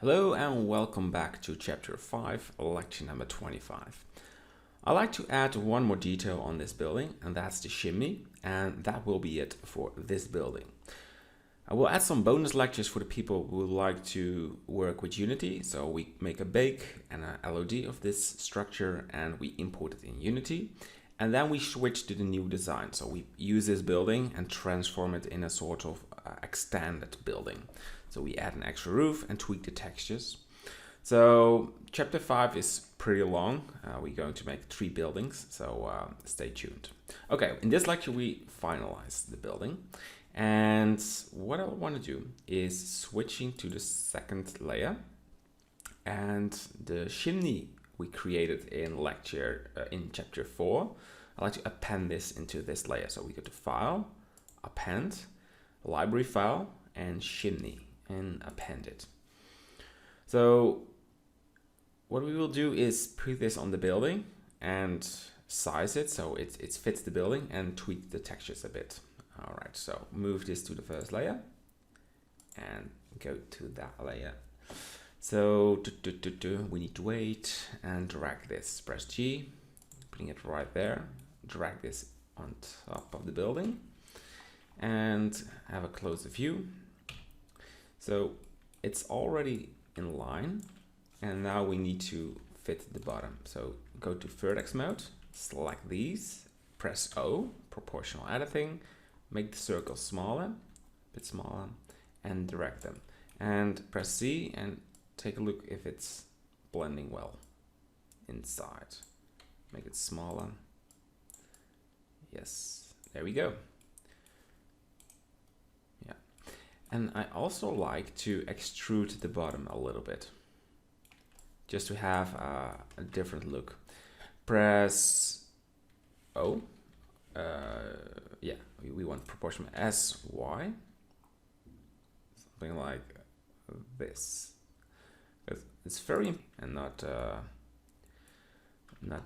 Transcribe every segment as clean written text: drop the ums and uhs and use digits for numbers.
Hello and welcome back to chapter 5, lecture number 25. I'd like to add one more detail on this building, and that's the chimney, and that will be it for this building. I will add some bonus lectures for the people who would like to work with Unity. So we make a bake and an LOD of this structure and we import it in Unity. And then we switch to the new design. So we use this building and transform it in a sort of extended building. So we add an extra roof and tweak the textures. So chapter 5 is pretty long. We're going to make 3 buildings, so stay tuned. Okay, in this lecture we finalize the building. And what I want to do is switching to the second layer. And the chimney we created in chapter 4, I like to append this into this layer. So we go to File, Append, Library File, and Chimney, and append it. So what we will do is put this on the building and size it so it fits the building and tweak the textures a bit. All right, so move this to the first layer and go to that layer. So we need to wait and drag this. Press G, putting it right there. Drag this on top of the building and have a closer view. So it's already in line, and now we need to fit the bottom. So go to vertex mode, select these, press O, proportional editing, make the circle smaller, a bit smaller, and drag them. And press C and take a look if it's blending well inside. Make it smaller. Yes, there we go. Yeah, and I also like to extrude the bottom a little bit, just to have a different look. Press O. Yeah, we want proportion SY, something like this. It's very and not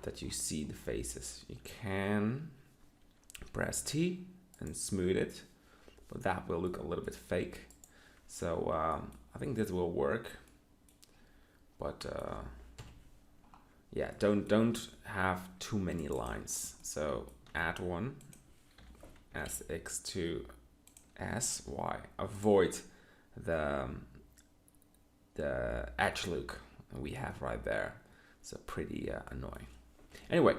that you see the faces. You can press T and smooth it, but that will look a little bit fake. So I think this will work, but yeah, don't have too many lines. So add one, SX to SY. Avoid the edge look we have right there. So pretty annoying. Anyway,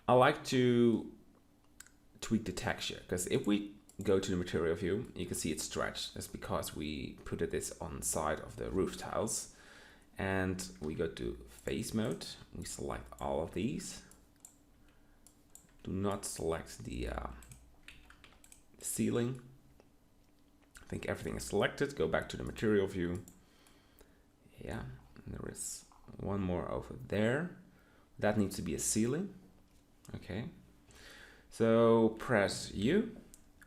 I like to tweak the texture, because if we go to the material view, you can see it's stretched. That's because we put this on the side of the roof tiles. And we go to face mode. We select all of these. Do not select the ceiling. I think everything is selected. Go back to the material view. Yeah, and there is one more over there. That needs to be a ceiling. Okay. So press U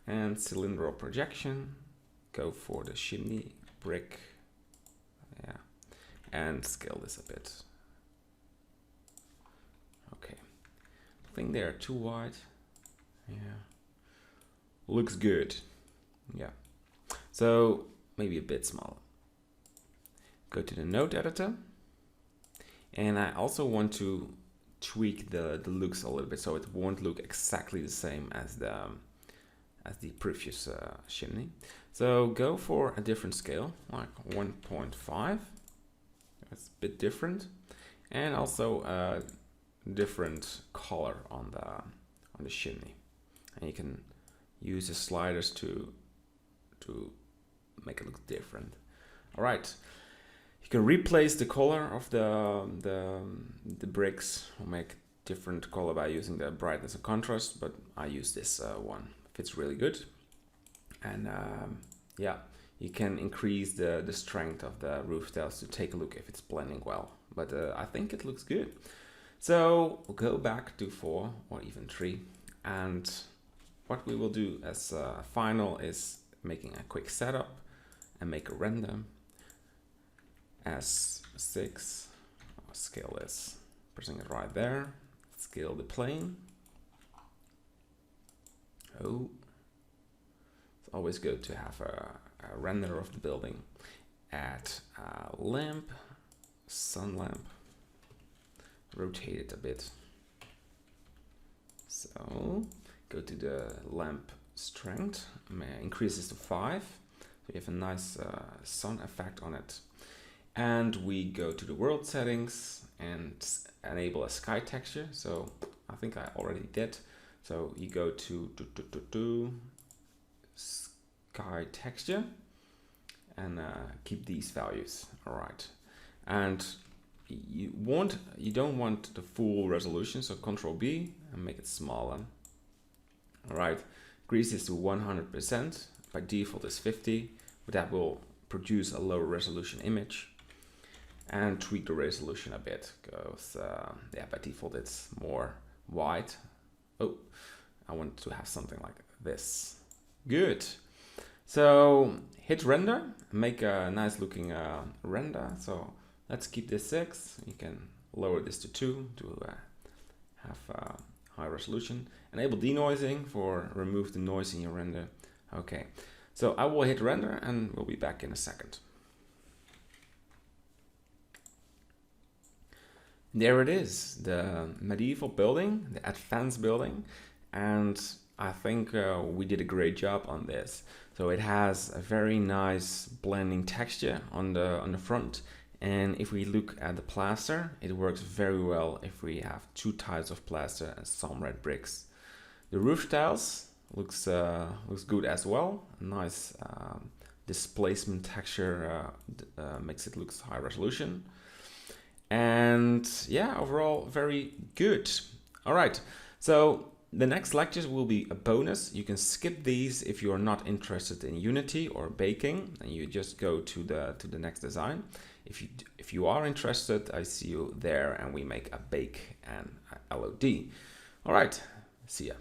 and cylindrical projection. Go for the chimney brick. Yeah, and scale this a bit. Okay. I think they are too wide. Yeah. Looks good. Yeah. So maybe a bit smaller. Go to the node editor, and I also want to tweak the looks a little bit so it won't look exactly the same as the previous chimney. So go for a different scale, like 1.5. It's a bit different, and also a different color on the chimney. And you can use the sliders to make it look different. All right. You can replace the color of the bricks or make different color by using the brightness and contrast, but I use this one. Fits really good. And yeah, you can increase the strength of the roof tiles to take a look if it's blending well. But I think it looks good. So we'll go back to 4 or even 3. And what we will do as final is making a quick setup and make a render. S6, I'll scale this, pressing it right there, scale the plane. Oh, it's always good to have a render of the building. add a lamp, sun lamp, rotate it a bit. So go to the lamp strength, increase this to 5. So you have a nice sun effect on it. And we go to the world settings and enable a sky texture. So I think I already did. So you go to sky texture and keep these values. All right. And you don't want the full resolution, so Control B and make it smaller. All right, increase this to 100%. By default is 50, but that will produce a lower resolution image. And tweak the resolution a bit, because yeah, by default it's more wide. Oh, I want to have something like this. Good. So hit render, make a nice looking render. So let's keep this 6. You can lower this to 2 to have high resolution. Enable denoising for remove the noise in your render. Okay, so I will hit render and we'll be back in a second. There it is, the medieval building, the advanced building, and I think we did a great job on this. So it has a very nice blending texture on the front, and if we look at the plaster, it works very well if we have 2 types of plaster and some red bricks. The roof tiles looks good as well. A nice displacement texture makes it look high resolution. And yeah, overall very good. All right, so the next lectures will be a bonus. You can skip these if you are not interested in Unity or baking, and you just go to the next design. If you are interested, I see you there, and we make a bake and a LOD. All right, see ya.